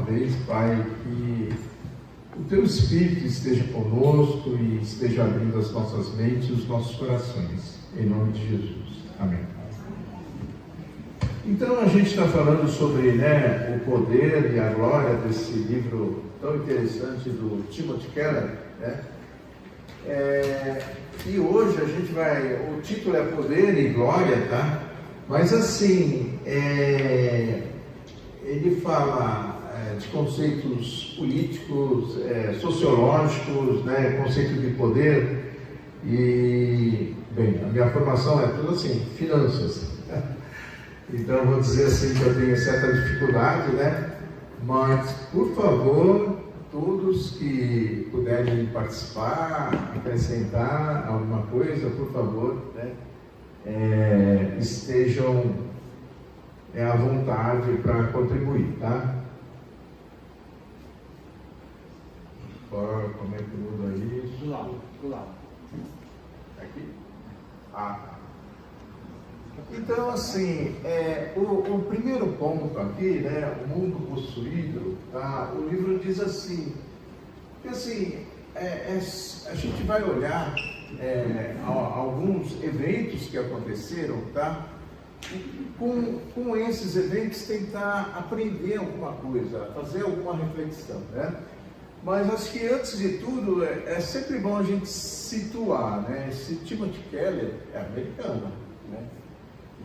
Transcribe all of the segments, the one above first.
vez, Pai, que o Teu Espírito esteja conosco e esteja abrindo as nossas mentes e os nossos corações. Em nome de Jesus. Amém. Então, a gente está falando sobre o poder e a glória desse livro tão interessante do Timothy Keller, né? E hoje a gente o título é Poder e Glória, tá? Mas assim, ele fala de conceitos políticos, sociológicos, né? Conceito de poder e, bem, a minha formação é tudo assim, finanças. Então, vou dizer assim que eu tenho certa dificuldade, né? Mas, por favor, todos que puderem participar, acrescentar alguma coisa, por favor, né? Estejam à vontade para contribuir, tá? Como é que muda isso? Do lado. Aqui? Tá. Então, assim, o primeiro ponto aqui, né, o mundo possuído, tá? O livro diz assim, que assim, a gente vai olhar alguns eventos que aconteceram, tá? E com esses eventos tentar aprender alguma coisa, fazer alguma reflexão, né? Mas acho que antes de tudo é sempre bom a gente situar, né? Esse Timothy Keller é americano, né?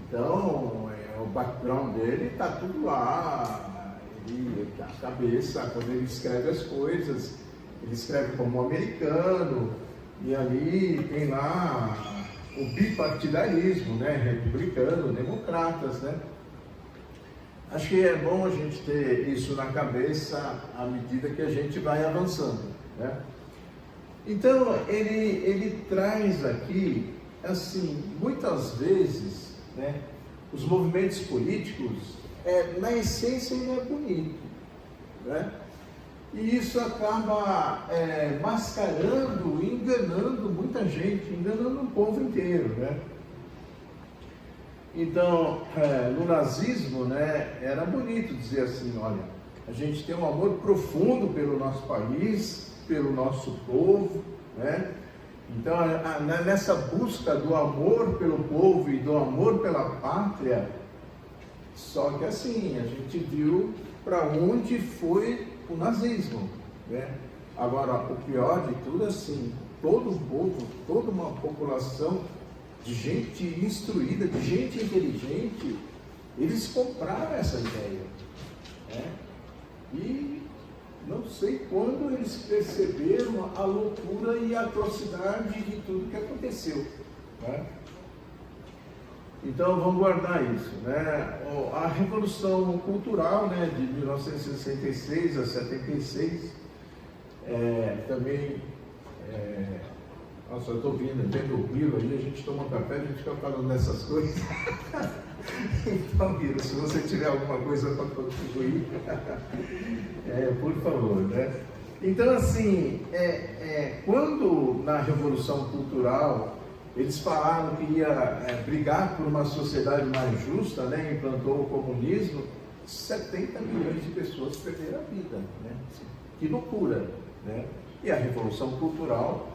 Então, o background dele está tudo lá, a cabeça, quando ele escreve as coisas, ele escreve como americano, e ali tem lá o bipartidarismo, né? Republicano, democratas, né? Acho que é bom a gente ter isso na cabeça à medida que a gente vai avançando, né? Então, ele traz aqui, assim, muitas vezes, né, os movimentos políticos, na essência, ele é bonito, né? E isso acaba mascarando, enganando muita gente, enganando o povo inteiro, né? Então, no nazismo, né, era bonito dizer assim, olha, a gente tem um amor profundo pelo nosso país, pelo nosso povo, né? Então, nessa busca do amor pelo povo e do amor pela pátria, só que assim, a gente viu para onde foi o nazismo, né? Agora, o pior de tudo é assim, todo um povo, toda uma população de gente instruída, de gente inteligente, eles compraram essa ideia, né? E não sei quando eles perceberam a loucura e a atrocidade de tudo que aconteceu, né? Então vamos guardar isso, né? A Revolução Cultural, né, de 1966 a 76, também, nossa, eu estou vendo o Miro aí, a gente toma um café, a gente fica falando dessas coisas. Então, Miro, se você tiver alguma coisa para contribuir, por favor, né? Então, assim, quando na Revolução Cultural eles falaram que ia brigar por uma sociedade mais justa, né, implantou o comunismo, 70 milhões de pessoas perderam a vida, né? Que loucura, né? E a Revolução Cultural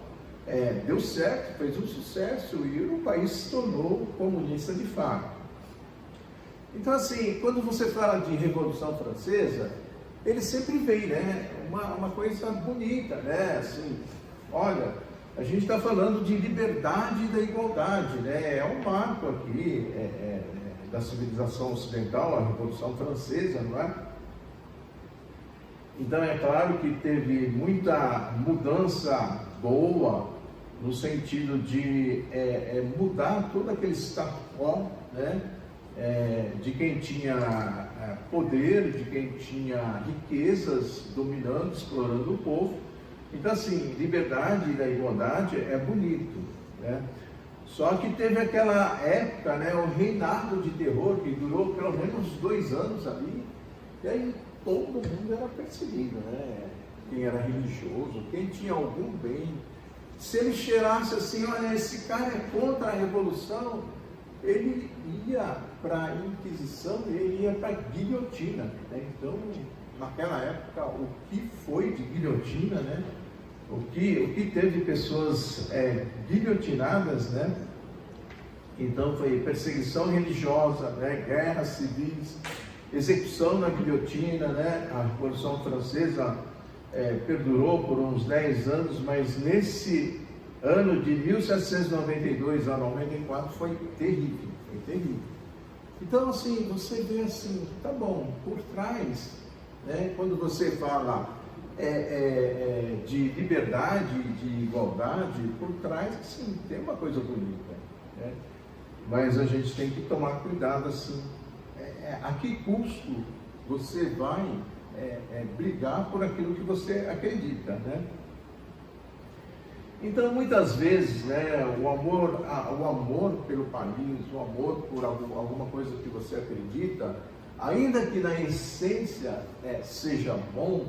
deu certo, fez um sucesso e o país se tornou comunista de fato. Então, assim, quando você fala de Revolução Francesa, ele sempre vem, né? Uma coisa bonita, né? Assim, olha, a gente está falando de liberdade e da igualdade, né? É um marco aqui da civilização ocidental, a Revolução Francesa, não é? Então, é claro que teve muita mudança boa, no sentido de mudar todo aquele status quo, né? De quem tinha poder, de quem tinha riquezas dominando, explorando o povo. Então, assim, liberdade e da igualdade é bonito, né? Só que teve aquela época, né, o reinado de terror, que durou pelo menos 2 anos ali, e aí todo mundo era perseguido, né? Quem era religioso, quem tinha algum bem. Se ele cheirasse assim, olha, esse cara é contra a revolução, ele ia para a Inquisição, ele ia para a guilhotina, né? Então, naquela época, o que foi de guilhotina, né? O que teve pessoas guilhotinadas, né? Então foi perseguição religiosa, né? Guerras civis, execução na guilhotina, né? A Revolução Francesa perdurou por uns 10 anos, mas nesse ano de 1792 a 94 foi terrível, foi terrível. Então, assim, você vê assim, tá bom, por trás, né, quando você fala de liberdade, de igualdade, por trás, sim, tem uma coisa bonita, né? Mas a gente tem que tomar cuidado, assim, a que custo você vai brigar por aquilo que você acredita, né? Então, muitas vezes, né, o amor pelo país, o amor por alguma coisa que você acredita, ainda que na essência seja bom,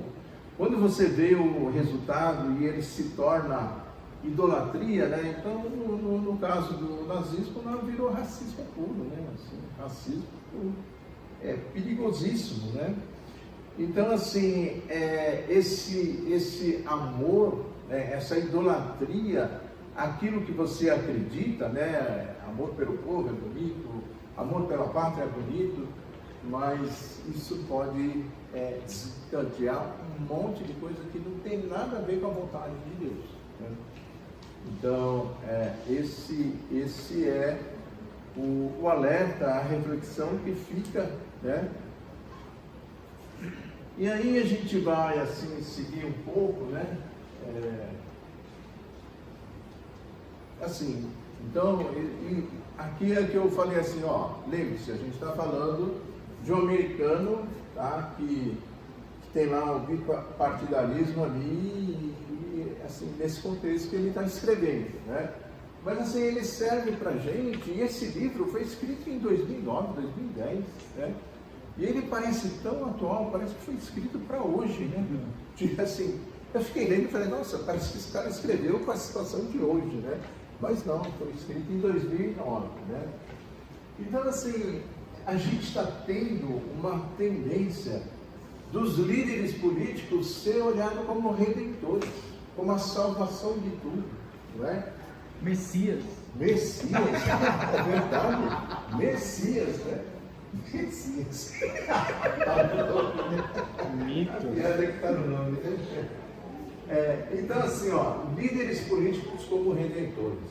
quando você vê o resultado e ele se torna idolatria, né? Então, no caso do nazismo, não virou racismo puro, né? Assim, racismo é perigosíssimo, né? Então, assim, esse amor, essa idolatria, aquilo que você acredita, né? Amor pelo povo é bonito, amor pela pátria é bonito, mas isso pode desencadear um monte de coisa que não tem nada a ver com a vontade de Deus, né? Então, esse é o alerta, a reflexão que fica, né? E aí a gente vai, assim, seguir um pouco, né? Assim, então, aqui é que eu falei assim, ó, lembre-se, a gente está falando de um americano, tá? Que tem lá o bipartidarismo ali, e assim, nesse contexto que ele está escrevendo, né? Mas assim, ele serve para a gente, e esse livro foi escrito em 2009, 2010, né? E ele parece tão atual, parece que foi escrito para hoje, né? Tipo assim, eu fiquei lendo e falei, nossa, parece que esse cara escreveu com a situação de hoje, né? Mas não, foi escrito em 2009, né? Então, assim, a gente está tendo uma tendência dos líderes políticos ser olhados como redentores, como a salvação de tudo, não é? Messias, é verdade, Messias, né? Messias. mito. Piada que está no nome, né? Então, assim, ó, líderes políticos como redentores,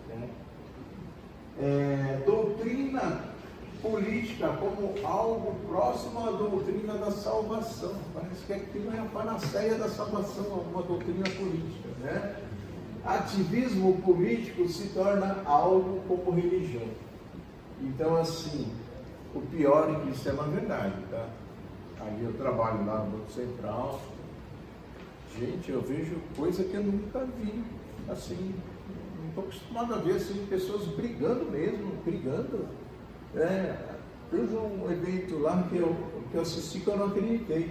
né? Doutrina política como algo próximo à doutrina da salvação. Parece que aquilo é a panaceia da salvação, uma doutrina política, né? Ativismo político se torna algo como religião. Então, assim, o pior é que isso é uma verdade, tá? Aí eu trabalho lá no Banco Central. Gente, eu vejo coisa que eu nunca vi, assim, não estou acostumado a ver, assim, pessoas brigando mesmo, brigando. Teve um evento lá que eu assisti que eu não acreditei.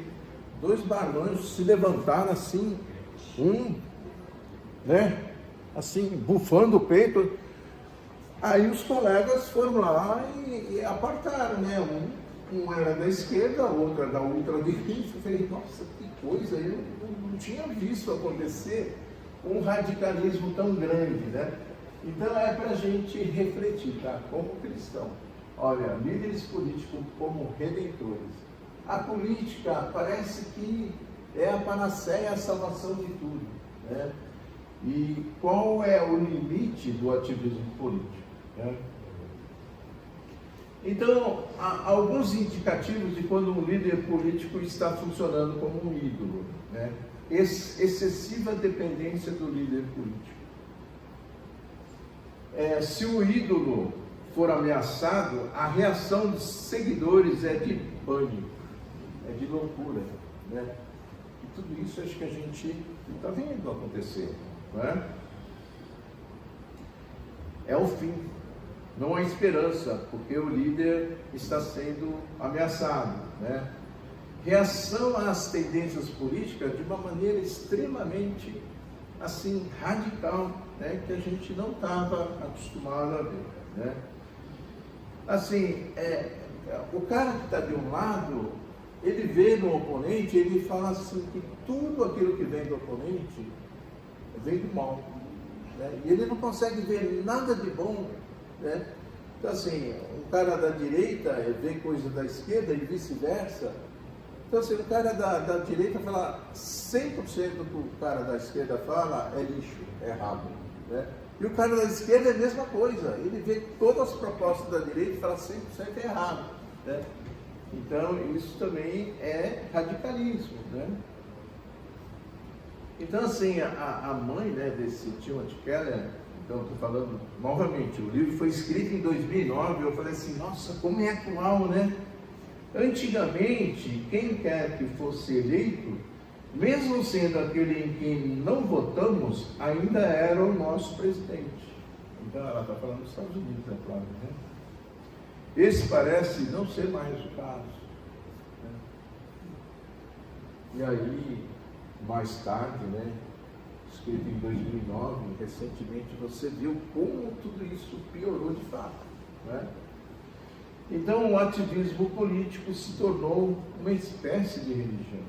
2 marmanjos se levantaram assim, né, assim, bufando o peito. Aí os colegas foram lá e apartaram, né, um era da esquerda, o outro era da ultradireita. Eu falei, nossa, que coisa, eu não tinha visto acontecer um radicalismo tão grande, né? Então é para a gente refletir, tá? Como cristão. Olha, líderes políticos como redentores. A política parece que é a panaceia, a salvação de tudo, né? E qual é o limite do ativismo político, né? Então, há alguns indicativos de quando um líder político está funcionando como um ídolo, né? Excessiva dependência do líder político. Se o ídolo for ameaçado, a reação dos seguidores é de pânico, é de loucura, né? E tudo isso acho que a gente está vendo acontecer, não é? É o fim, não há esperança, porque o líder está sendo ameaçado, né? Reação às tendências políticas de uma maneira extremamente, assim, radical, né? Que a gente não estava acostumado a ver, né? Assim, o cara que está de um lado, ele vê no oponente, ele fala assim que tudo aquilo que vem do oponente vem do mal, né? E ele não consegue ver nada de bom, né? Então assim, um cara da direita vê coisa da esquerda e vice-versa. Então assim, o cara da direita fala 100% do que o cara da esquerda fala é lixo, é errado, né? E o cara da esquerda é a mesma coisa, ele vê todas as propostas da direita e fala 100% é errado, né? Então, isso também é radicalismo, né? Então, assim, a mãe, né, desse Timothy Keller, então, estou falando novamente, o livro foi escrito em 2009, eu falei assim, nossa, como é atual, né? Antigamente, quem quer que fosse eleito, mesmo sendo aquele em quem não votamos, ainda era o nosso presidente. Então, ela está falando dos Estados Unidos, é claro, né? Esse parece não ser mais o caso, né? E aí, mais tarde, né, escrito em 2009, recentemente, você viu como tudo isso piorou de fato, né? Então, o ativismo político se tornou uma espécie de religião.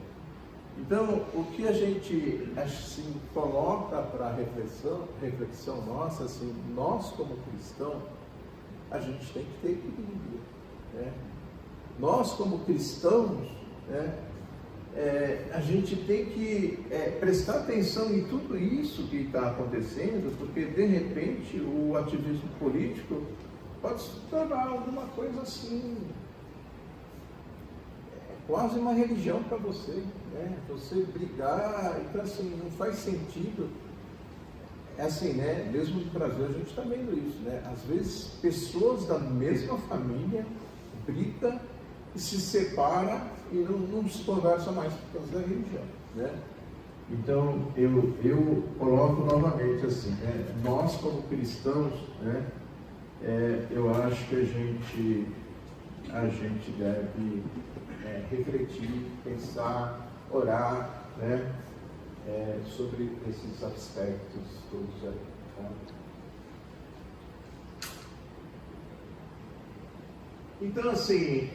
Então, o que a gente assim coloca para reflexão nossa, assim, nós como cristãos, a gente tem que ter equilíbrio, né? Nós como cristãos, né, a gente tem que prestar atenção em tudo isso que está acontecendo, porque de repente o ativismo político pode se tornar alguma coisa assim, quase uma religião para você, né? Você brigar, então assim, não faz sentido. É assim, né? Mesmo no Brasil a gente está vendo isso, né? Às vezes pessoas da mesma família brigam e se separam e não se conversam mais por causa da religião, né? Então eu coloco novamente assim, né? Nós como cristãos, né? Eu acho que a gente deve refletir, pensar, orar, né? Sobre esses aspectos todos aí, tá? Então, assim,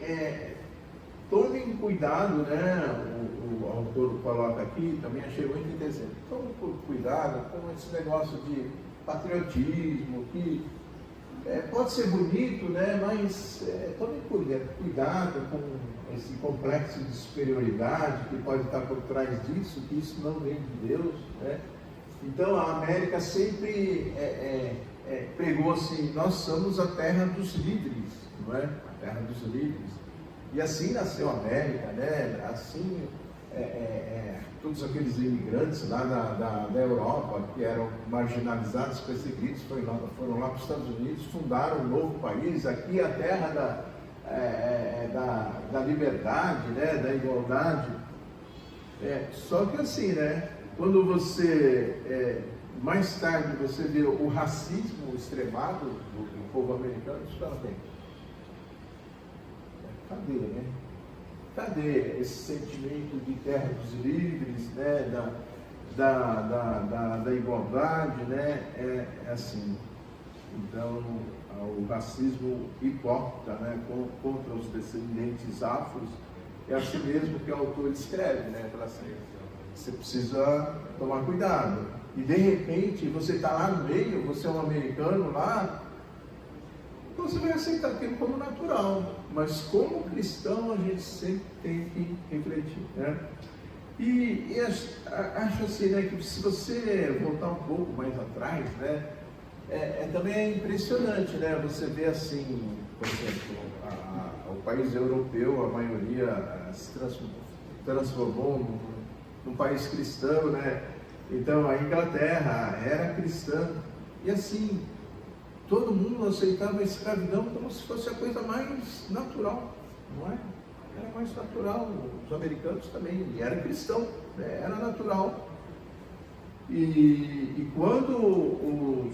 tomem cuidado, né? O autor coloca aqui, também achei muito interessante. Tomem cuidado com esse negócio de patriotismo, que pode ser bonito, né? Mas tomem cuidado com esse complexo de superioridade que pode estar por trás disso, que isso não vem de Deus, né? Então a América sempre pregou assim, nós somos a terra dos livres, não é? A terra dos livres. E assim nasceu a América, né? Assim, todos aqueles imigrantes lá da Europa, que eram marginalizados, perseguidos, foram lá para os Estados Unidos, fundaram um novo país, aqui é a terra da liberdade, né, da igualdade. Só que assim, né, quando você, mais tarde, você vê o racismo extremado do povo americano, você fala, bem, cadê, né? Cadê esse sentimento de terra dos livres, né, da igualdade, né? Assim, então, o racismo hipócrita, né, contra os descendentes afros, é assim mesmo que o autor escreve, né? Fala assim, você precisa tomar cuidado. E de repente, você está lá no meio, você é um americano lá, você vai aceitar aquilo como natural. Mas como cristão, a gente sempre tem que refletir, né? E acho assim, né, que se você voltar um pouco mais atrás, né, também é impressionante, né? Você vê assim, por exemplo, o país europeu, a maioria se transformou num país cristão, né? Então a Inglaterra era cristã, e assim, todo mundo aceitava a escravidão como se fosse a coisa mais natural, não é? Era mais natural, os americanos também, e era cristão, né? Era natural. E quando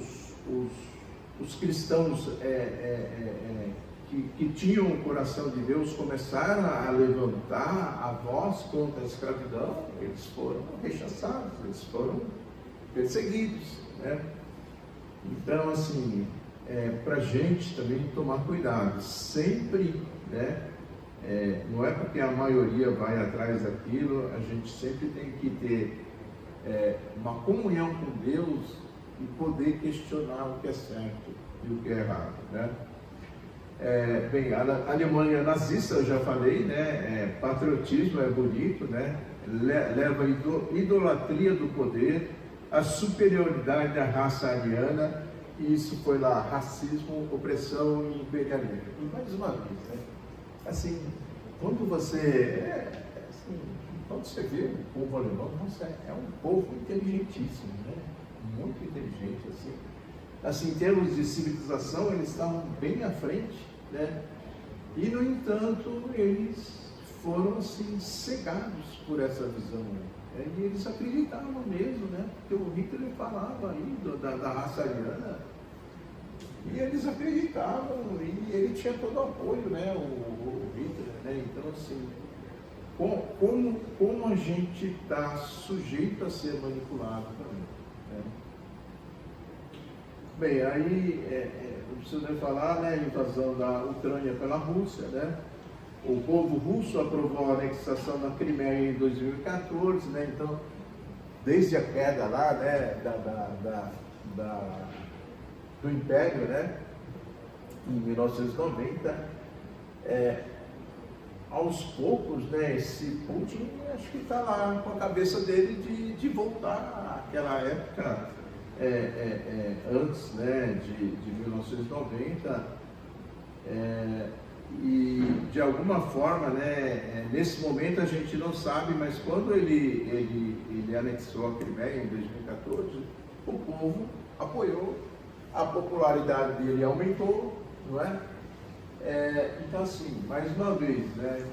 os cristãos que tinham o coração de Deus começaram a levantar a voz contra a escravidão, eles foram rechaçados, eles foram perseguidos, né? Então, assim, para a gente também tomar cuidado, sempre, né, não é porque a maioria vai atrás daquilo, a gente sempre tem que ter uma comunhão com Deus e poder questionar o que é certo e o que é errado, né? Bem, a Alemanha nazista, eu já falei, né? Patriotismo é bonito, né? Leva a idolatria do poder, a superioridade da raça ariana, e isso foi lá, racismo, opressão e imperialismo. E mais uma vez, né? Assim, quando você vê o povo alemão, nossa, é um povo inteligentíssimo, né? Muito inteligente, assim, em termos de civilização, eles estavam bem à frente, né? E, no entanto, eles foram, assim, cegados por essa visão, né? E eles acreditavam mesmo, né? Porque o Hitler falava aí da raça ariana, e eles acreditavam, e ele tinha todo o apoio, né? O Hitler, né? Então, assim, como a gente está sujeito a ser manipulado também, né? Bem, aí não preciso nem falar, né, a invasão da Ucrânia pela Rússia, né? O povo russo aprovou a anexação da Crimeia em 2014, né? Então, desde a queda lá, né, do Império, né, em 1990, aos poucos, né, esse Putin, acho que está lá com a cabeça dele de voltar àquela época antes, né, de 1990, e de alguma forma, né, nesse momento a gente não sabe, mas quando ele anexou a Crimeia em 2014, o povo apoiou, a popularidade dele aumentou, não é? Então, assim, mais uma vez, né,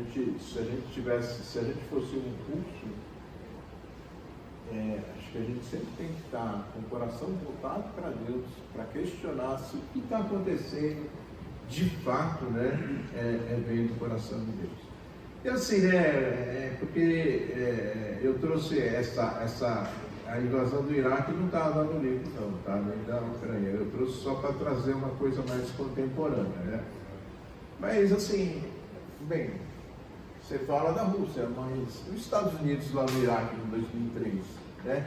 se a gente fosse um russo, acho que a gente sempre tem que estar com o coração voltado para Deus, para questionar se o que está acontecendo de fato, né, vem do coração de Deus. E assim, né, porque eu trouxe a invasão do Iraque não estava no livro, não, tá? Nem da Ucrânia. Eu trouxe só para trazer uma coisa mais contemporânea, né? Mas assim, bem, você fala da Rússia, mas os Estados Unidos lá no Iraque em 2003, né?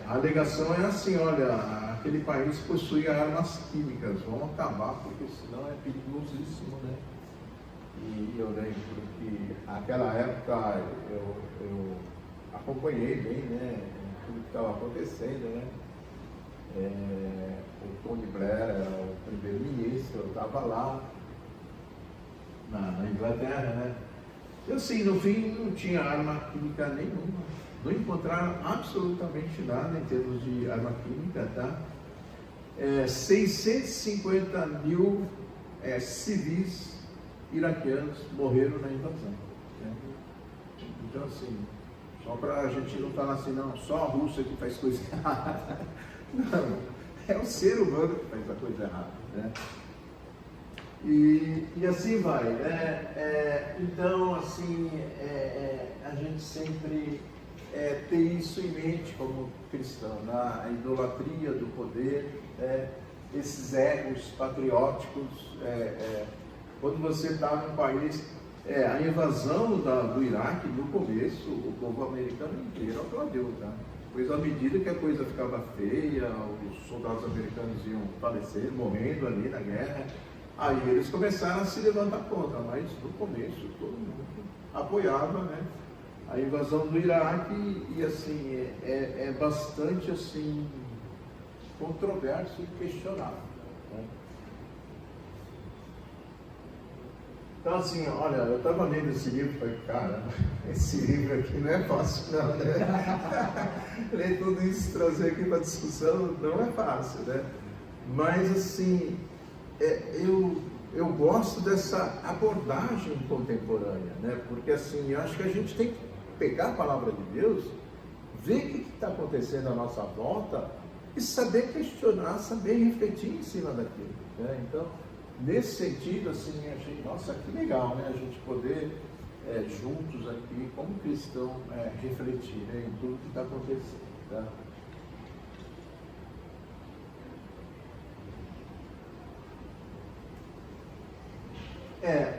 A alegação é assim, olha, aquele país possui armas químicas, vamos acabar, porque senão é perigosíssimo, né? E eu lembro que naquela época eu acompanhei bem, né, tudo que estava acontecendo, né? O Tony Blair era o primeiro-ministro, eu estava lá na Inglaterra, né? E assim, no fim não tinha arma química nenhuma, não encontraram absolutamente nada em termos de arma química, tá? 650 mil civis iraquianos morreram na invasão, né? Então, assim, só para a gente não falar assim, não, só a Rússia que faz coisa errada. Não, é o ser humano que faz a coisa errada, né? E assim vai, né? Então, assim, a gente sempre tem isso em mente como cristão, né? A idolatria do poder, esses egos patrióticos. Quando você está num país, a invasão do Iraque, no começo, o povo americano inteiro aplaudiu, tá? Pois à medida que a coisa ficava feia, os soldados americanos iam falecer, morrendo ali na guerra, aí eles começaram a se levantar contra, mas no começo todo mundo apoiava, né, a invasão do Iraque, e assim, é bastante assim, controverso e questionável, né? Então, assim, olha, eu estava lendo esse livro e falei, cara, esse livro aqui não é fácil, não, né? Ler tudo isso, trazer aqui para discussão, não é fácil, né? Mas, assim, eu gosto dessa abordagem contemporânea, né? Porque, assim, eu acho que a gente tem que pegar a palavra de Deus, ver o que está acontecendo à nossa volta e saber questionar, saber refletir em cima daquilo, né? Então, nesse sentido, assim, achei, nossa, que legal, né? A gente poder, juntos aqui, como cristão, refletir, né, em tudo que está acontecendo, tá?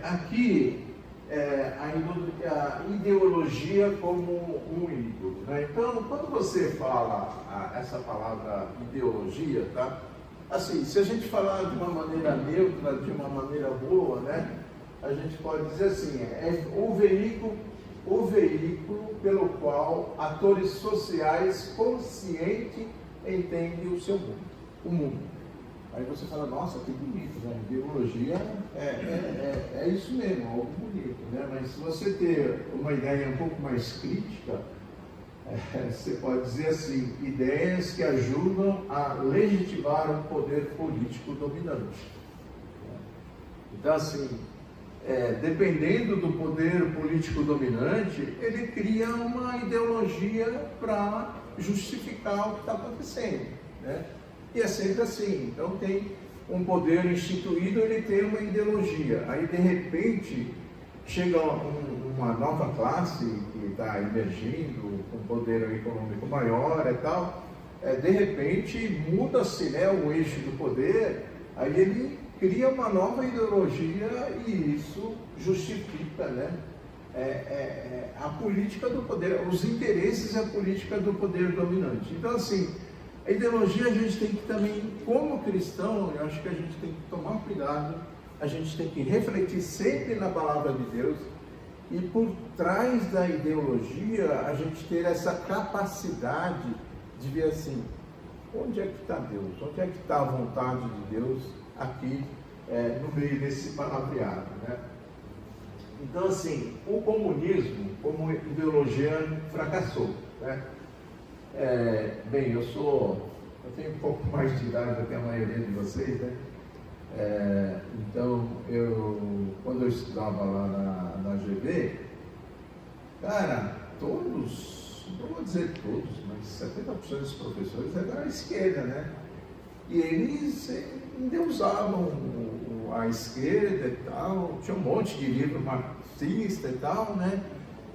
aqui a ideologia como um ídolo, né? Então, quando você fala essa palavra ideologia, tá? Assim, se a gente falar de uma maneira neutra, de uma maneira boa, né? A gente pode dizer assim, é o veículo pelo qual atores sociais conscientes entendem o seu mundo, o mundo. Aí você fala, nossa, que bonito, né? Ideologia é isso mesmo, algo bonito, né? Mas se você ter uma ideia um pouco mais crítica, você pode dizer assim, ideias que ajudam a legitimar um poder político dominante. Então, assim, dependendo do poder político dominante, ele cria uma ideologia para justificar o que está acontecendo, né? E é sempre assim. Então tem um poder instituído, ele tem uma ideologia. Aí de repente chega uma nova classe que está emergindo, com poder econômico maior e tal. De repente muda-se, né, o eixo do poder, aí ele cria uma nova ideologia e isso justifica, né, a política do poder, os interesses e a política do poder dominante. Então assim, a ideologia a gente tem que também, como cristão, eu acho que a gente tem que tomar cuidado, a gente tem que refletir sempre na palavra de Deus e por trás da ideologia a gente ter essa capacidade de ver assim, onde é que está Deus? Onde é que está a vontade de Deus aqui no meio desse palavreado, né? Então assim, o comunismo como ideologia fracassou, né? Bem, eu tenho um pouco mais de idade do que a maioria de vocês, né? Então, quando eu estudava lá na GB, cara, todos, não vou dizer todos, mas 70% dos professores eram da esquerda, né? E eles endeusavam a esquerda e tal, tinha um monte de livro marxista e tal, né?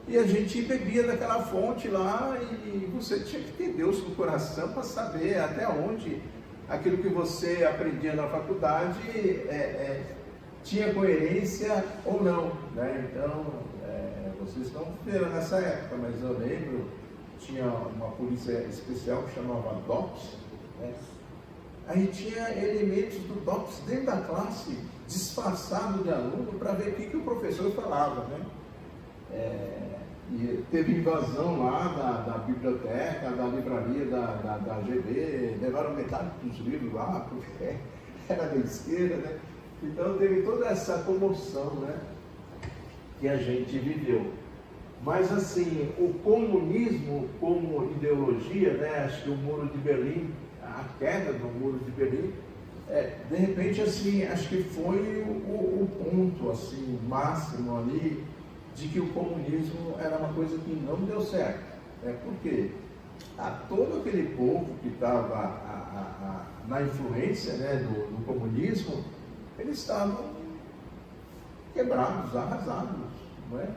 E a gente bebia daquela fonte lá e você tinha que ter Deus no coração para saber até onde aquilo que você aprendia na faculdade tinha coerência ou não, né? Então, vocês não viveram nessa época, mas eu lembro, tinha uma polícia especial que chamava DOPS, né? Aí tinha elementos do DOPS dentro da classe, disfarçado de aluno, para ver o que o professor falava, né? E teve invasão lá da biblioteca, da livraria da GB, levaram metade dos livros lá, porque era da esquerda, né? Então teve toda essa comoção, né, que a gente viveu. Mas assim, o comunismo como ideologia, né, acho que o Muro de Berlim, a queda do Muro de Berlim, de repente assim, acho que foi o ponto assim, máximo ali, de que o comunismo era uma coisa que não deu certo. Por quê? Todo aquele povo que estava na influência, né, do comunismo, eles estavam quebrados, arrasados, não é?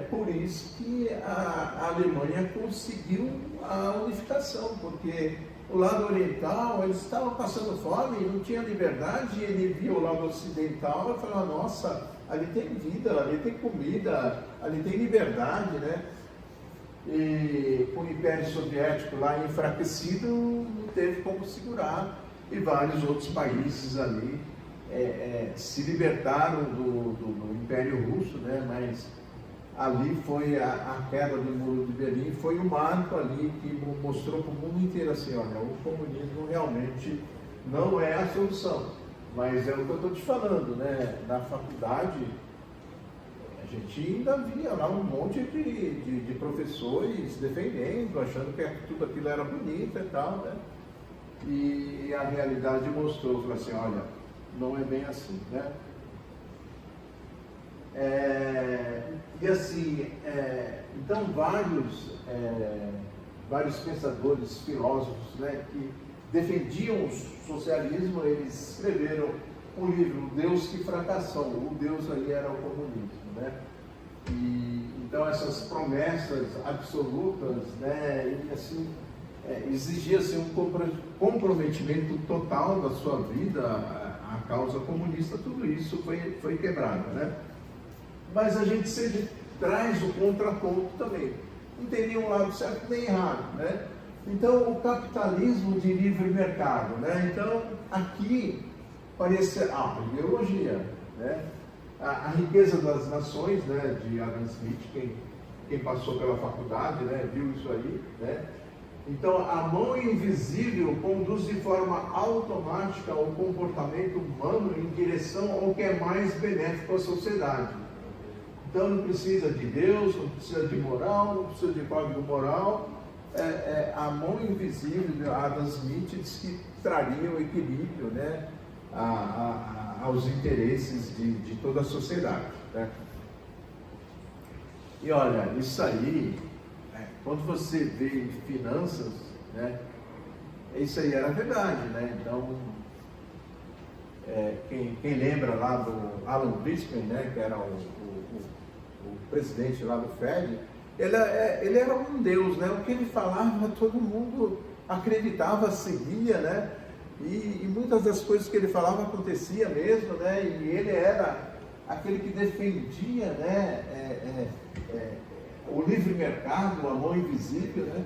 Por isso que a Alemanha conseguiu a unificação, porque o lado oriental, eles estavam passando fome, não tinha liberdade, ele via o lado ocidental e falava, nossa, ali tem vida, ali tem comida, ali tem liberdade, né? E o Império Soviético lá enfraquecido, não teve como segurar, e vários outros países ali se libertaram do Império Russo, né? Mas ali foi a queda do Muro de Berlim, foi um marco ali que mostrou para o mundo inteiro assim, olha, o comunismo realmente não é a solução. Mas é o que eu estou te falando, né? Na faculdade, a gente ainda via lá um monte de professores defendendo, achando que tudo aquilo era bonito e tal, né? E a realidade mostrou, falou assim, olha, não é bem assim, né? E assim, então vários pensadores, filósofos, né, que defendiam o socialismo, eles escreveram o livro Deus que Fracassou. O Deus aí era o comunismo, né? E então essas promessas absolutas, né, e assim, exigia-se um comprometimento total da sua vida, a causa comunista, tudo isso foi quebrado, né? Mas a gente sempre traz o contraponto também. Não tem nenhum lado certo nem errado, né? Então, o capitalismo de livre mercado, né? Então, aqui parece a ideologia, né? A riqueza das nações, né? De Adam Smith, quem passou pela faculdade, né? Viu isso aí, né? Então, a mão invisível conduz de forma automática o comportamento humano em direção ao que é mais benéfico à sociedade. Então, não precisa de Deus, não precisa de moral, não precisa de código moral. A mão invisível de Adam Smith diz que traria o equilíbrio, né, aos interesses de toda a sociedade, né? E olha, isso aí, quando você vê finanças, né, isso aí era verdade, né? Então, quem lembra lá do Alan Greenspan, né, que era o presidente lá do Fed, ele era um deus, né? O que ele falava, todo mundo acreditava, seguia, né? E muitas das coisas que ele falava acontecia mesmo, né? E ele era aquele que defendia, né? O livre mercado, a mão invisível, né?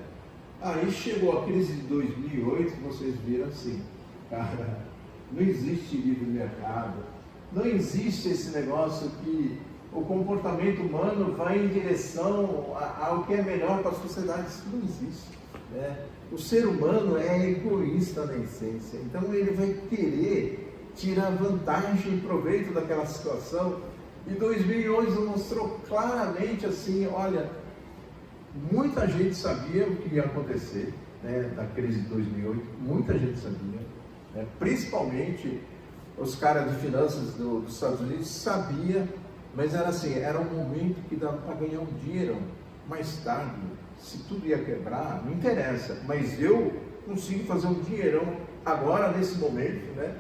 Aí chegou a crise de 2008, vocês viram assim, cara, não existe livre mercado, não existe esse negócio que o comportamento humano vai em direção ao que é melhor para a sociedade. Isso não existe, né? O ser humano é egoísta na essência, então ele vai querer tirar vantagem e proveito daquela situação. E 2011 mostrou claramente assim, olha, muita gente sabia o que ia acontecer, né, da crise de 2008, muita gente sabia, né, principalmente os caras de finanças dos Estados Unidos sabia. Mas era assim, era um momento que dava para ganhar um dinheiro mais tarde. Se tudo ia quebrar, não interessa. Mas eu consigo fazer um dinheirão agora, nesse momento, né?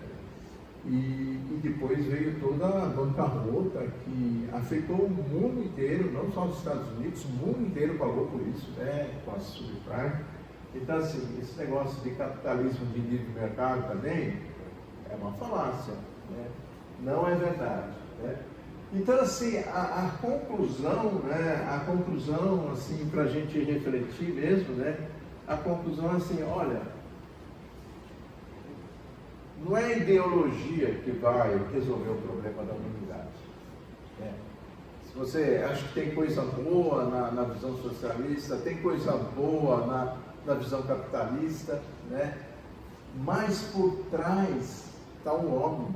E depois veio toda a bancarrota que afetou o mundo inteiro, não só os Estados Unidos, o mundo inteiro pagou por isso, né? Com a subprime. Então, assim, esse negócio de capitalismo de livre mercado também é uma falácia, né? Não é verdade, né? Então, assim, a conclusão, né, assim, para a gente refletir mesmo, né, a conclusão é assim, olha, não é a ideologia que vai resolver o problema da humanidade, né? Se você acha que tem coisa boa na visão socialista, tem coisa boa na visão capitalista, né, mas por trás está um homem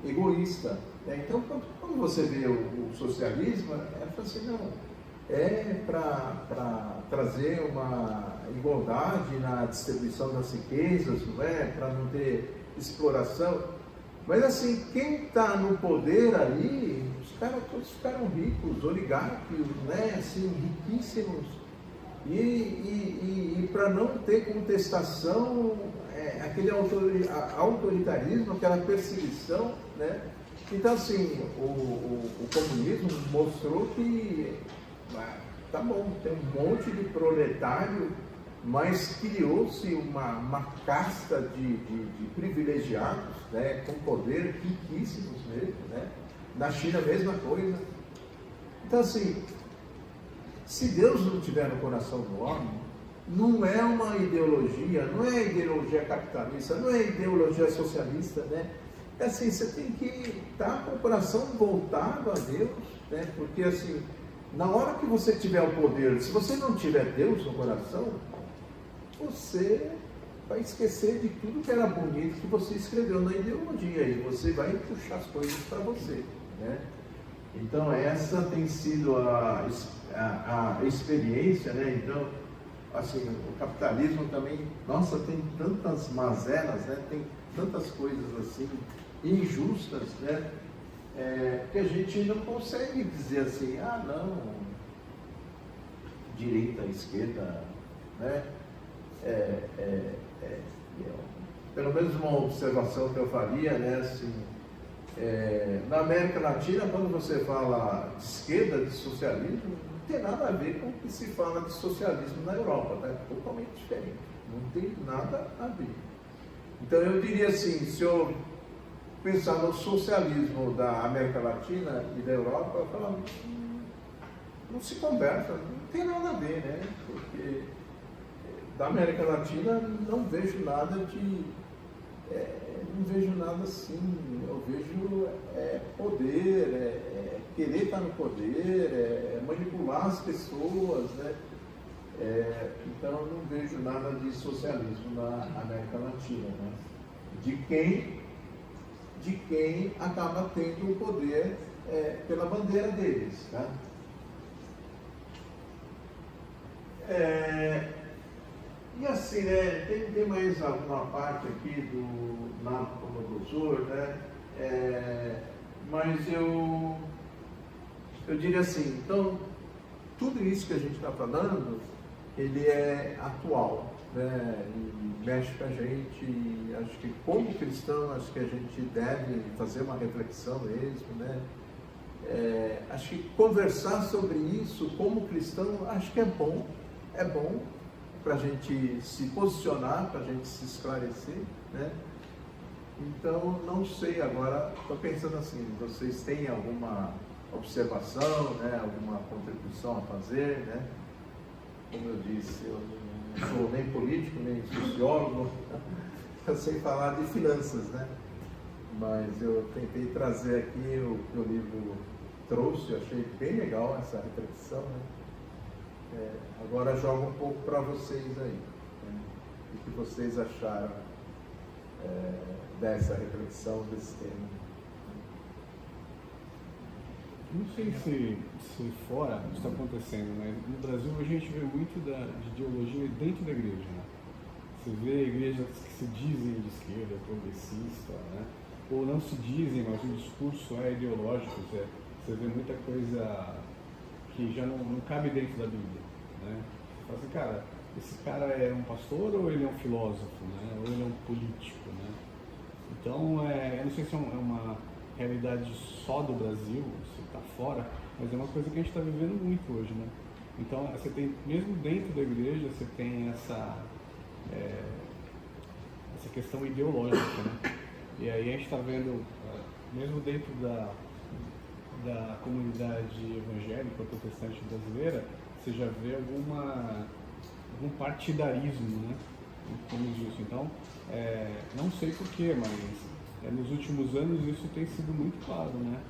egoísta. Então, quando você vê o socialismo, assim, não, para trazer uma igualdade na distribuição das riquezas, não é? Para não ter exploração. Mas assim, quem está no poder ali, os caras todos ficaram ricos, oligarcos, né? Assim, riquíssimos. E para não ter contestação, aquele autoritarismo, aquela perseguição, né? Então, assim, o comunismo mostrou que, tá bom, tem um monte de proletário, mas criou-se uma casta de privilegiados, né, com poder, riquíssimos mesmo, né? Na China, a mesma coisa. Então, assim, se Deus não tiver no coração do homem, não é uma ideologia, não é ideologia capitalista, não é ideologia socialista, né? Assim, você tem que estar com o coração voltado a Deus, né? Porque assim, na hora que você tiver o poder, se você não tiver Deus no coração, você vai esquecer de tudo que era bonito que você escreveu na ideologia e você vai puxar as coisas para você, né? Então essa tem sido a experiência, né? Então, assim, o capitalismo também, nossa, tem tantas mazelas, né? Tem tantas coisas assim injustas, né? Que a gente não consegue dizer assim, não, direita, esquerda, né? Pelo menos uma observação que eu faria, né? Assim, na América Latina, quando você fala de esquerda, de socialismo, não tem nada a ver com o que se fala de socialismo na Europa, né? Totalmente diferente, não tem nada a ver. Então eu diria assim, se eu pensar no socialismo da América Latina e da Europa, eu falo, não se conversa, não tem nada a ver, né? Porque da América Latina não vejo nada de... não vejo nada assim, eu vejo poder, querer estar no poder, manipular as pessoas, né? Então eu não vejo nada de socialismo na América Latina, né? De quem acaba tendo o poder pela bandeira deles, tá? E assim, né, tem mais alguma parte aqui do Nabucodonosor, né? Mas eu diria assim, então, tudo isso que a gente está falando, ele é atual, né? E mexe com a gente, e acho que como cristão, acho que a gente deve fazer uma reflexão mesmo, né? Acho que conversar sobre isso como cristão, acho que é bom para a gente se posicionar, para a gente se esclarecer, né? Então, não sei agora, estou pensando assim, vocês têm alguma observação, né? Alguma contribuição a fazer, né? Como eu disse, eu não sou nem político, nem sociólogo, eu sei falar de finanças, né? Mas eu tentei trazer aqui o que o livro trouxe, eu achei bem legal essa reflexão, né? Agora jogo um pouco para vocês aí, né? O que vocês acharam dessa reflexão, desse tema? Não sei se fora isso está acontecendo, mas no Brasil a gente vê muito de ideologia dentro da igreja, né? Você vê igrejas que se dizem de esquerda, progressista, né? Ou não se dizem, mas o discurso é ideológico. Você vê muita coisa que já não cabe dentro da Bíblia, né? Você fala assim, cara, esse cara é um pastor ou ele é um filósofo, né? Ou ele é um político, né? Então, eu não sei se é uma realidade só do Brasil, se está fora, mas é uma coisa que a gente está vivendo muito hoje, né? Então, você tem, mesmo dentro da igreja, você tem essa questão ideológica, né? E aí a gente está vendo, mesmo dentro da comunidade evangélica protestante brasileira, você já vê algum partidarismo, né? Como disso. Então, não sei porquê, mas nos últimos anos isso tem sido muito claro, né?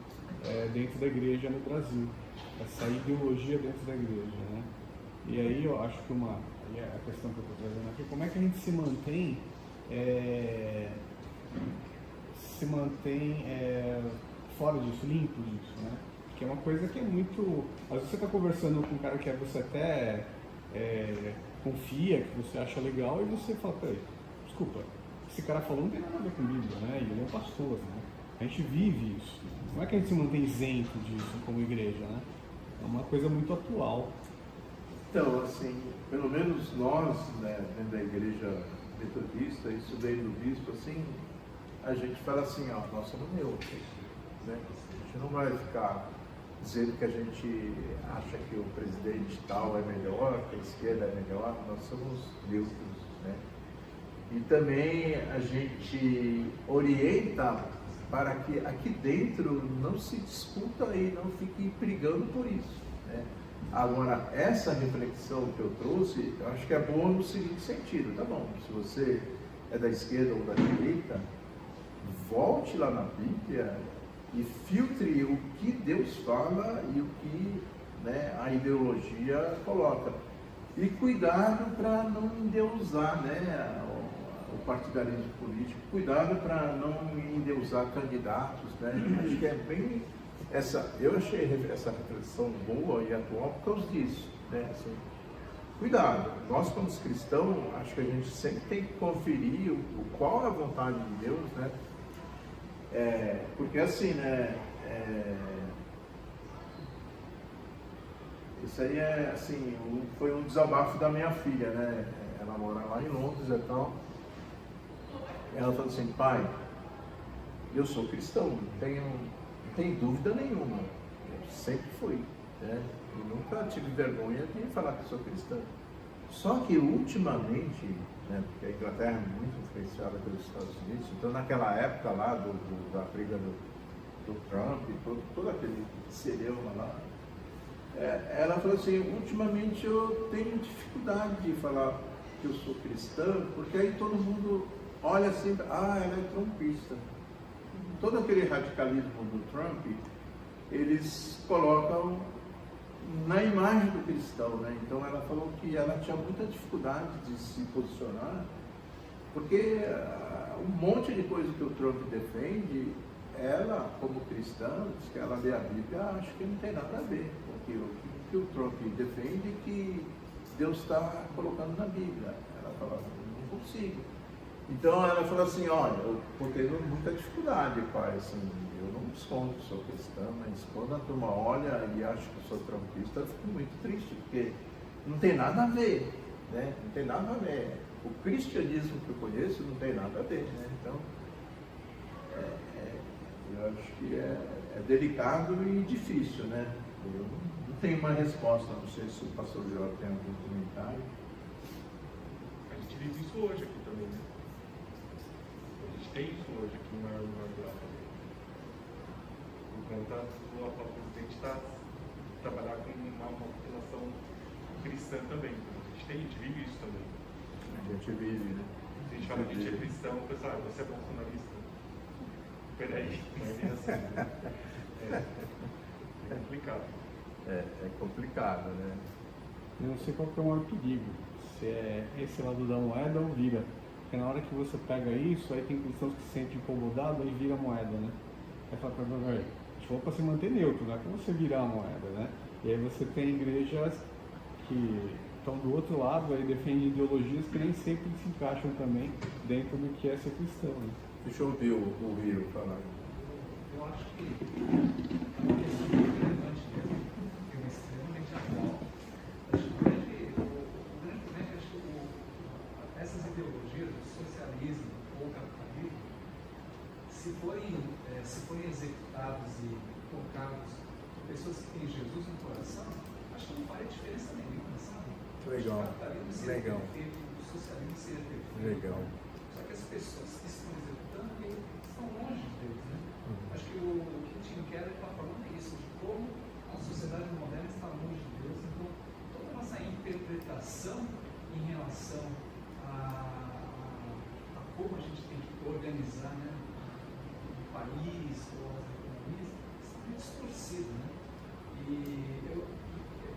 Dentro da igreja no Brasil, essa ideologia dentro da igreja, né? E aí eu acho que a questão que eu estou trazendo aqui, como é que a gente se mantém fora disso, limpo disso, né? Que é uma coisa que é muito... Às vezes você está conversando com um cara que você até confia, que você acha legal, e você fala, peraí, desculpa, esse cara falou não tem nada a ver com Bíblia, né? Ele é um pastor, né? A gente vive isso. Como é que a gente se mantém isento disso como igreja, né? É uma coisa muito atual. Então, assim, pelo menos nós, né, dentro da igreja metodista, isso veio do bispo, assim, a gente fala assim, ó, nós somos neutros, né? A gente não vai ficar dizendo que a gente acha que o presidente tal é melhor, que a esquerda é melhor, nós somos neutros, né? E também a gente orienta para que aqui dentro não se discuta e não fique brigando por isso, né? Agora, essa reflexão que eu trouxe, eu acho que é boa no seguinte sentido, tá bom, se você é da esquerda ou da direita, volte lá na Bíblia e filtre o que Deus fala e o que, né, a ideologia coloca. E cuidado para não endeusar, né, o partidarismo político, cuidado para não endeusar candidatos, né? Acho que é bem eu achei essa reflexão boa e atual por causa disso, né? Assim, cuidado, nós como cristãos, acho que a gente sempre tem que conferir qual é a vontade de Deus, né? Porque assim, né? Isso aí assim, foi um desabafo da minha filha, né? Ela mora lá em Londres e tal. Ela falou assim, pai, eu sou cristão, não tenho dúvida nenhuma, eu sempre fui, né? Eu nunca tive vergonha de falar que sou cristão. Só que ultimamente, né, porque a Inglaterra é muito influenciada pelos Estados Unidos, então naquela época lá da briga do Trump, todo aquele celeuma lá, ela falou assim, ultimamente eu tenho dificuldade de falar que eu sou cristã, porque aí todo mundo olha assim, ela é trumpista. Todo aquele radicalismo do Trump, eles colocam na imagem do cristão, né? Então ela falou que ela tinha muita dificuldade de se posicionar, porque um monte de coisa que o Trump defende, ela, como cristã, diz que ela lê a Bíblia, acho que não tem nada a ver, porque o que o Trump defende é que Deus está colocando na Bíblia. Ela fala, não consigo. Então ela falou assim, olha, eu tenho muita dificuldade, pai, assim, eu não me escondo que sou cristã, mas quando a turma olha e acha que eu sou trumpista, eu fico muito triste, porque não tem nada a ver, né? Não tem nada a ver. O cristianismo que eu conheço não tem nada a ver, né? Então, eu acho que é delicado e difícil, né? Eu não tenho uma resposta, não sei se o pastor Jorge tem algum comentário. A gente vive isso hoje aqui também, né? A gente tem isso hoje aqui no maior grau também. Por conta do atual presidente trabalhar com uma população cristã também. A gente vive isso também. A gente vive, né? Se a gente fala que a gente é cristão, o pessoal, você é bolsonarista. Peraí, não é bem assim, né? É complicado. É complicado, né? Eu não sei qual que é o maior perigo, se é esse lado da moeda ou vira. Porque na hora que você pega isso, aí tem cristãos que se sentem incomodados e vira a moeda, né? Aí fala pra mim, a gente falou para se manter neutro, não é para você virar a moeda, né? E aí você tem igrejas que estão do outro lado e defendem ideologias que nem sempre se encaixam também dentro do que é ser cristão, né? Deixa eu ouvir o Rio falar. Eu acho que é uma questão muito relevante mesmo, que é extremamente atual. Acho que o grande problema é que essas ideologias, o socialismo ou o capitalismo, se forem executados e colocados por pessoas que têm Jesus no coração, acho que não faria diferença nenhuma, sabe? Legal. O capitalismo seria Legal. perfeito, o socialismo seria perfeito. Legal. Só que as pessoas que estão executando estão longe deles, né? Acho que o que o Tim Keller está falando é isso, de como a sociedade moderna está longe de Deus. Então, toda a nossa interpretação em relação a como a gente tem que organizar, né, o país ou as economias está muito distorcido, né? E eu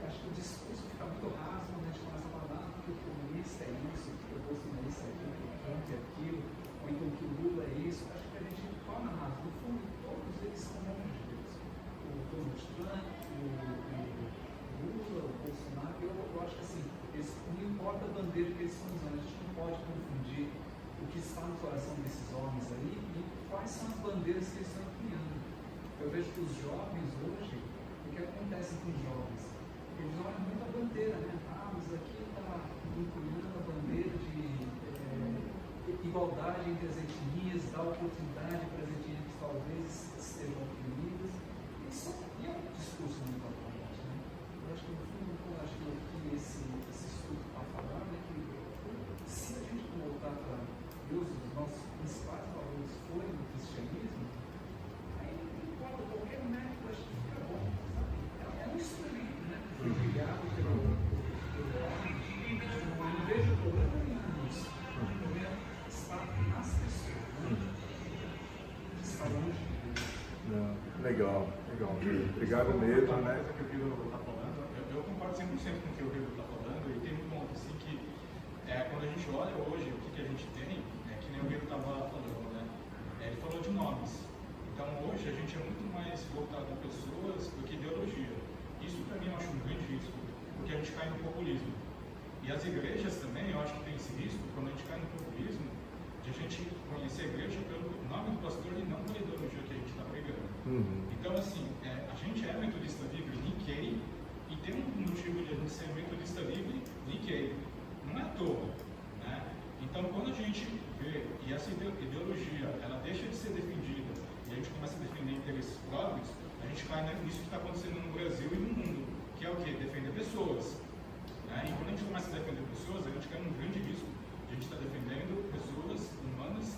acho que o discurso fica muito raso quando a gente começa a falar que o comunista é isso, que o bolsonarista é aquilo, que o Trump é aquilo, ou então que o Lula é isso. Acho que a gente torna raso. No fundo, todos eles são longe de Deus. O Donald Trump, o Lula, o Bolsonaro, eu acho que assim, não importa a bandeira que eles estão usando, a gente não pode confundir o que está no coração desses homens aí e quais são as bandeiras que eles estão criando. Eu vejo que os jovens hoje, o que acontece com os jovens? Eles olham muito a bandeira, né? Mas aqui está incluindo a bandeira de igualdade entre as etnias, dar oportunidade para as etnias que talvez estejam oprimidas. E é um discurso muito atuante, né? Eu acho que no fundo, o que esse estudo está falando é que se a gente voltar para Deus, os nossos principais valores forem do cristianismo, aí não importa, qualquer método acho que fica bom, sabe? É um instrumento, né? Foi criado pelo homem. Eu não vejo problema nenhum nisso. O problema está nas pessoas, né? Está longe de Deus. Legal. Obrigado mesmo, né? Coisa que o Guido está falando, eu concordo 100% com o que o Guido está falando, e tem um ponto assim que quando a gente olha hoje o que a gente tem, que nem o Guido estava falando, né? Ele falou de nomes. Então hoje a gente é muito mais voltado a pessoas do que ideologia. Isso para mim eu acho um grande risco, porque a gente cai no populismo. E as igrejas também, eu acho que tem esse risco, quando a gente cai no populismo, de a gente conhecer a igreja pelo nome do pastor e não pela ideologia que a gente está pregando. Então, assim, a gente é metodista livre, Nikkei, e tem um motivo de a gente ser metodista livre, Nikkei. Não é à toa, né? Então, quando a gente vê, e essa ideologia, ela deixa de ser defendida, e a gente começa a defender interesses próprios, a gente cai nisso que está acontecendo no Brasil e no mundo, que é o quê? Defender pessoas. Né? E quando a gente começa a defender pessoas,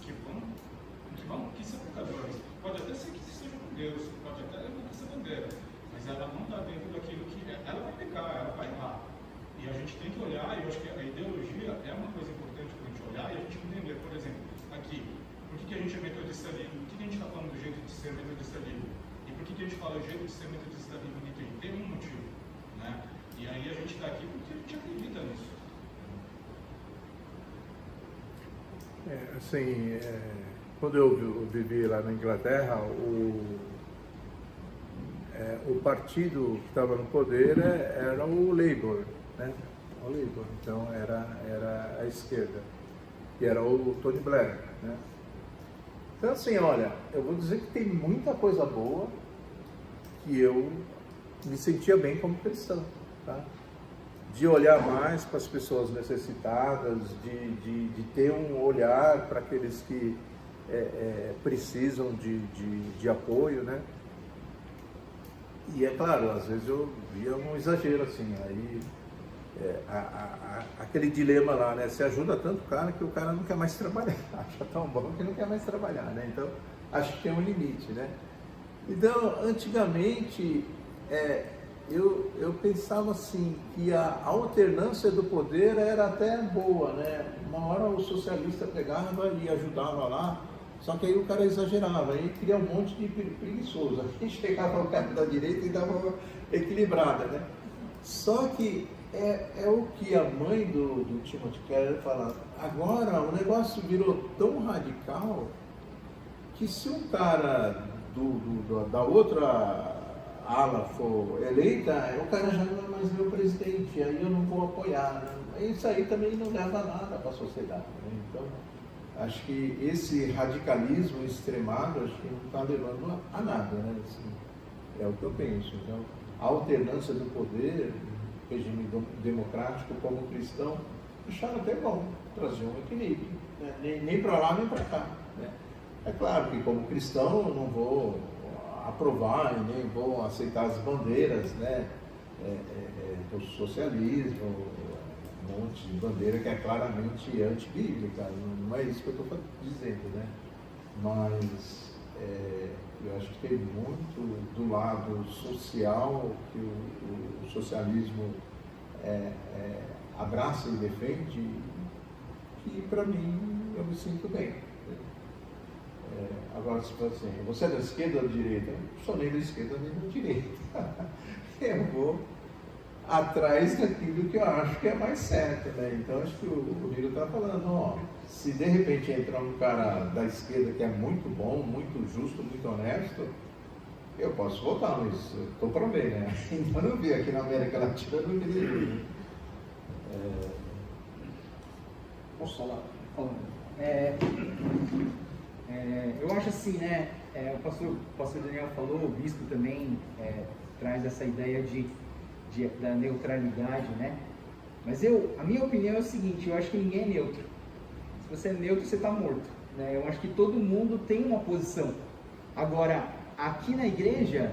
que são pecadores. Pode até ser que sejam judeus, pode até levantar essa bandeira, mas ela não está dentro daquilo que ela vai pecar, ela vai errar. E a gente tem que olhar, e eu acho que a ideologia é uma coisa importante para a gente olhar e a gente entender, por exemplo, aqui, por que a gente é metodista livre? Por que a gente está falando do jeito de ser metodista livre? E por que a gente fala o jeito de ser metodista livre aqui? Tem um motivo, né? E aí a gente está aqui porque a gente acredita nisso. Quando eu vivi lá na Inglaterra, o partido que estava no poder era o Labour, né? O Labour, então era a esquerda, e era o Tony Blair, né? Então assim, olha, eu vou dizer que tem muita coisa boa que eu me sentia bem como cristão, tá? De olhar mais para as pessoas necessitadas, de ter um olhar para aqueles que precisam de apoio, né? E é claro, às vezes eu via um exagero assim, aí aquele dilema lá, né? Você ajuda tanto o cara que o cara não quer mais trabalhar, acha tão bom que não quer mais trabalhar, né? Então, acho que tem um limite, né? Então, antigamente, eu pensava assim, que a alternância do poder era até boa, né? Uma hora o socialista pegava e ajudava lá, só que aí o cara exagerava, aí cria um monte de preguiçoso. Aí chegava o cara da direita e dava uma equilibrada, né? Só que é o que a mãe do Timothy Keller fala. Agora o negócio virou tão radical que se um cara da outra ala for eleita, o cara já não é mais meu presidente, aí eu não vou apoiar, né? Isso aí também não leva a nada para a sociedade, né? Então, acho que esse radicalismo extremado, acho que não está levando a nada, né? Assim, é o que eu penso. Então, a alternância do poder, regime democrático como cristão, acharam até bom, trazer um equilíbrio, né? Nem para lá nem para cá, né? É claro que como cristão eu não vou aprovar e nem vou aceitar as bandeiras, né, do socialismo, um monte de bandeira que é claramente antibíblica, não é isso que eu estou dizendo, né? Mas eu acho que tem muito do lado social que o socialismo abraça e defende, que para mim eu me sinto bem. Agora, se for assim, você é da esquerda ou da direita? Eu não sou nem da esquerda nem da direita. Eu vou atrás daquilo que eu acho que é mais certo, né? Então, acho que o Nilo está falando, ó, se de repente entrar um cara da esquerda que é muito bom, muito justo, muito honesto, eu posso votar, mas estou para ver, né? Então, eu vi aqui na América Latina, não me digo. Posso falar? Eu acho assim, né? O pastor Daniel falou, o bispo também traz essa ideia da neutralidade, né? Mas a minha opinião é o seguinte: eu acho que ninguém é neutro. Se você é neutro, você está morto, né? Eu acho que todo mundo tem uma posição. Agora, aqui na igreja,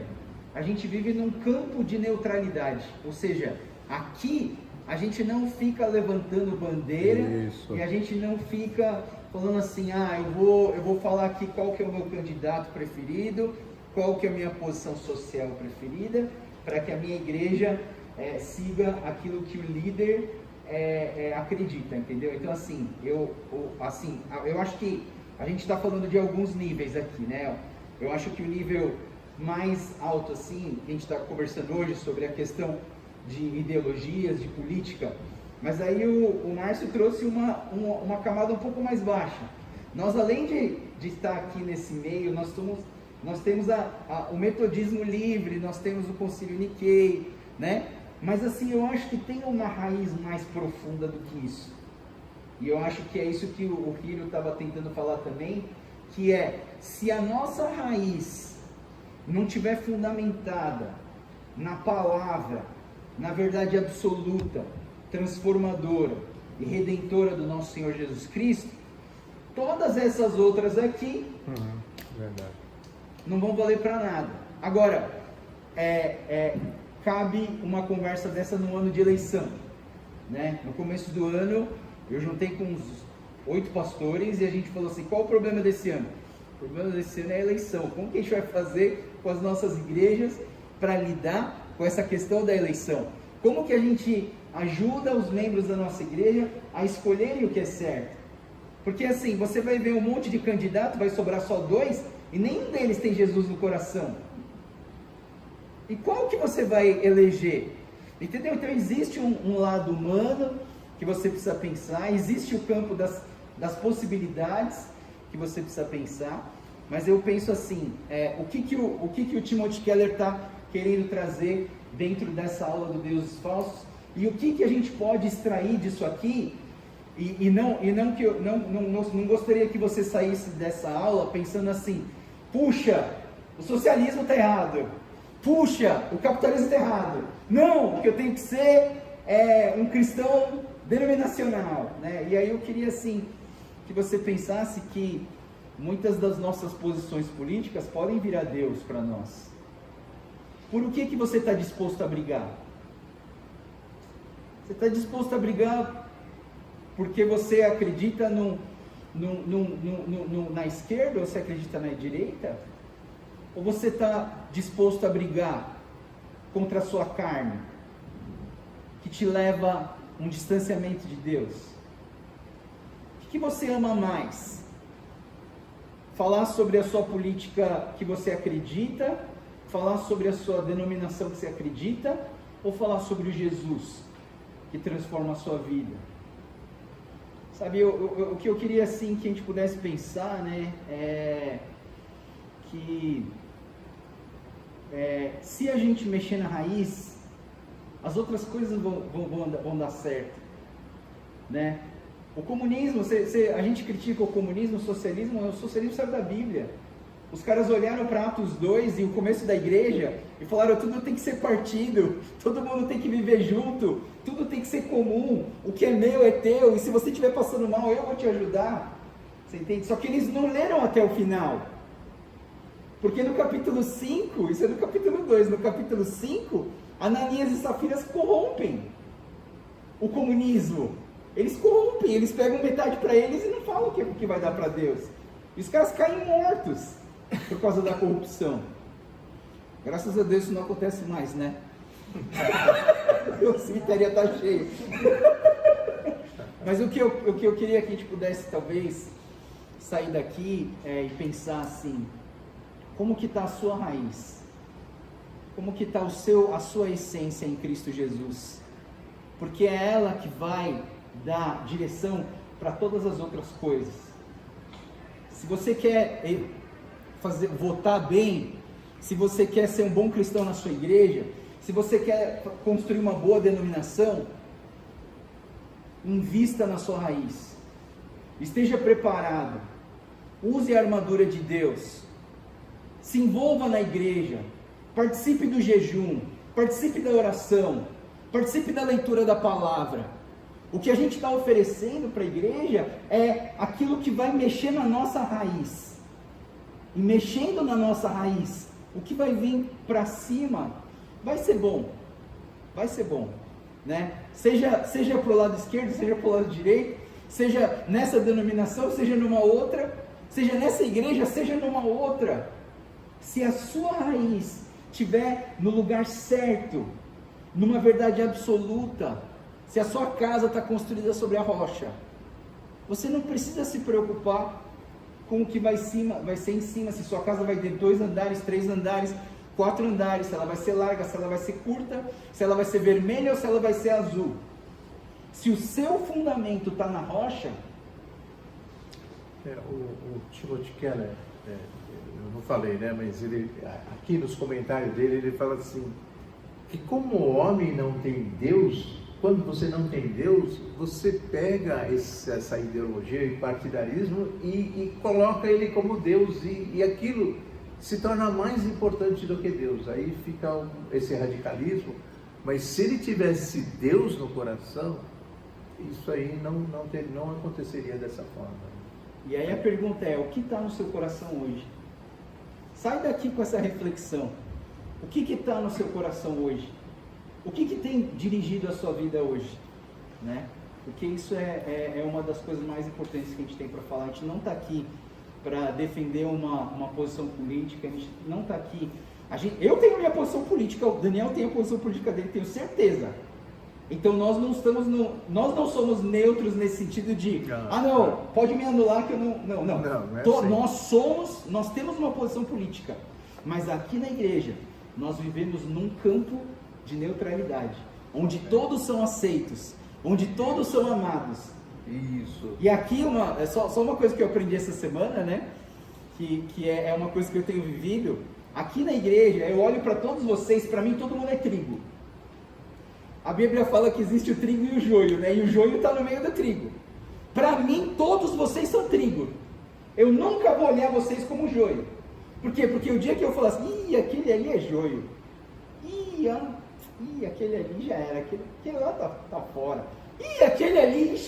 a gente vive num campo de neutralidade, ou seja, aqui a gente não fica levantando bandeira. Isso. E a gente não fica falando assim, eu vou falar aqui qual que é o meu candidato preferido, qual que é a minha posição social preferida, para que a minha igreja siga aquilo que o líder acredita, entendeu? Então assim, eu acho que a gente está falando de alguns níveis aqui, né? Eu acho que o nível mais alto, assim, que a gente está conversando hoje sobre a questão de ideologias, de política, mas aí o Márcio trouxe uma camada um pouco mais baixa. Nós, além de estar aqui nesse meio, nós temos o metodismo livre, nós temos o concílio Niquei, né? Mas assim, eu acho que tem uma raiz mais profunda do que isso. E eu acho que é isso que o Hiro estava tentando falar também, que se a nossa raiz não tiver fundamentada na palavra, na verdade absoluta, transformadora e redentora do nosso Senhor Jesus Cristo, todas essas outras aqui não vão valer para nada. Agora, cabe uma conversa dessa no ano de eleição, né? No começo do ano, eu juntei com 8 pastores e a gente falou assim, qual o problema desse ano? O problema desse ano é a eleição. Como que a gente vai fazer com as nossas igrejas para lidar com essa questão da eleição? Como que a gente ajuda os membros da nossa igreja a escolherem o que é certo? Porque assim, você vai ver um monte de candidato, vai sobrar só 2 e nenhum deles tem Jesus no coração. E qual que você vai eleger? Entendeu? Então existe um lado humano que você precisa pensar, existe o campo das possibilidades que você precisa pensar, mas eu penso assim, o que o Timothy Keller está querendo trazer dentro dessa aula do Deuses Falsos, e o que a gente pode extrair disso aqui, e não que eu não gostaria que você saísse dessa aula pensando assim, puxa, o socialismo está errado, puxa, o capitalismo está errado, não, porque eu tenho que ser um cristão denominacional, né? E aí eu queria assim, que você pensasse que muitas das nossas posições políticas podem virar Deus para nós. Por o que você está disposto a brigar? Você está disposto a brigar porque você acredita na esquerda ou você acredita na direita? Ou você está disposto a brigar contra a sua carne, que te leva a um distanciamento de Deus? O que você ama mais? Falar sobre a sua política que você acredita, falar sobre a sua denominação que você acredita, ou falar sobre o Jesus que transforma a sua vida? Sabe, o que eu queria assim que a gente pudesse pensar, né, que se a gente mexer na raiz, as outras coisas vão dar certo, né? O comunismo, a gente critica o comunismo, o socialismo saiu da Bíblia. Os caras olharam para Atos 2 e o começo da igreja e falaram, tudo tem que ser partido, todo mundo tem que viver junto, tudo tem que ser comum, o que é meu é teu, e se você estiver passando mal, eu vou te ajudar. Você entende? Só que eles não leram até o final. Porque no capítulo 5, isso é no capítulo 2, no capítulo 5, Ananias e Safiras corrompem o comunismo. Eles corrompem, eles pegam metade para eles e não falam o que vai dar para Deus. E os caras caem mortos por causa da corrupção. Graças a Deus isso não acontece mais, né? O cemitério está cheio. Mas o que eu queria que a gente pudesse talvez sair daqui e pensar assim, como que está a sua raiz? Como que está a sua essência em Cristo Jesus? Porque é ela que vai dar direção para todas as outras coisas. Se você quer votar bem, se você quer ser um bom cristão na sua igreja, se você quer construir uma boa denominação, invista na sua raiz. Esteja preparado. Use a armadura de Deus. Se envolva na igreja. Participe do jejum. Participe da oração. Participe da leitura da palavra. O que a gente está oferecendo para a igreja é aquilo que vai mexer na nossa raiz. E mexendo na nossa raiz, o que vai vir para cima vai ser bom. Vai ser bom, né? Seja para o lado esquerdo, seja para o lado direito, seja nessa denominação, seja numa outra, seja nessa igreja, seja numa outra. Se a sua raiz estiver no lugar certo, numa verdade absoluta, se a sua casa está construída sobre a rocha, você não precisa se preocupar com o que vai ser em cima, se sua casa vai ter 2 andares, 3 andares, 4 andares, se ela vai ser larga, se ela vai ser curta, se ela vai ser vermelha ou se ela vai ser azul. Se o seu fundamento está na rocha... O Timothy Keller, eu não falei, né, mas ele, aqui nos comentários dele, ele fala assim, que como o homem não tem Deus, quando você não tem Deus, você pega essa ideologia e partidarismo e coloca ele como Deus, e aquilo se torna mais importante do que Deus. Aí fica esse radicalismo, mas se ele tivesse Deus no coração, isso aí não aconteceria dessa forma. E aí a pergunta é, o que está no seu coração hoje? Sai daqui com essa reflexão. O que está no seu coração hoje? O que tem dirigido a sua vida hoje? Né? porque isso é uma das coisas mais importantes que a gente tem para falar. A gente não está aqui para defender uma posição política, a gente não está aqui... eu tenho a minha posição política, o Daniel tem a posição política dele, tenho certeza. Então nós não somos neutros nesse sentido de, não, pode me anular que eu não. Não é assim. Nós temos uma posição política, mas aqui na igreja nós vivemos num campo de neutralidade, onde todos são aceitos, onde todos são amados. Isso. E aqui só uma coisa que eu aprendi essa semana, né? Que é uma coisa que eu tenho vivido. Aqui na igreja, eu olho para todos vocês, para mim todo mundo é trigo. A Bíblia fala que existe o trigo e o joio, né? E o joio está no meio do trigo. Para mim, todos vocês são trigo. Eu nunca vou olhar vocês como joio. Por quê? Porque o dia que eu falar assim, aquele ali é joio. Aquele ali já era. Aquele lá tá fora. Aquele ali,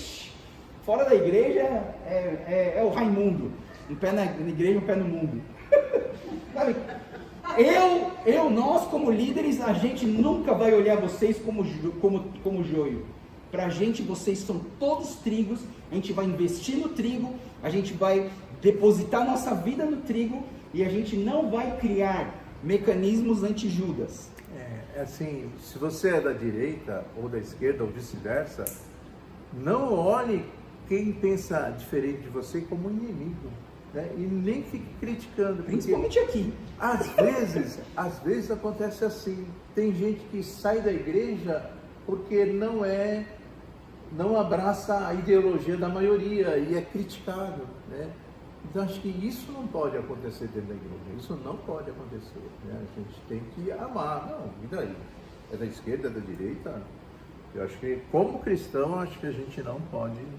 fora da igreja é o Raimundo. Um pé na igreja, um pé no mundo. Sabe? Nós como líderes, a gente nunca vai olhar vocês como joio. Pra gente, vocês são todos trigos, a gente vai investir no trigo, a gente vai depositar nossa vida no trigo e a gente não vai criar mecanismos anti-Judas. Assim, se você é da direita ou da esquerda ou vice-versa, não olhe quem pensa diferente de você como inimigo. Né? E nem fique criticando. Principalmente aqui. Às vezes acontece assim. Tem gente que sai da igreja porque não abraça a ideologia da maioria e é criticado. Né? Então acho que isso não pode acontecer dentro da igreja. Isso não pode acontecer. Né? A gente tem que amar. Não, e daí? É da esquerda, é da direita? Eu acho que como cristão, acho que a gente não pode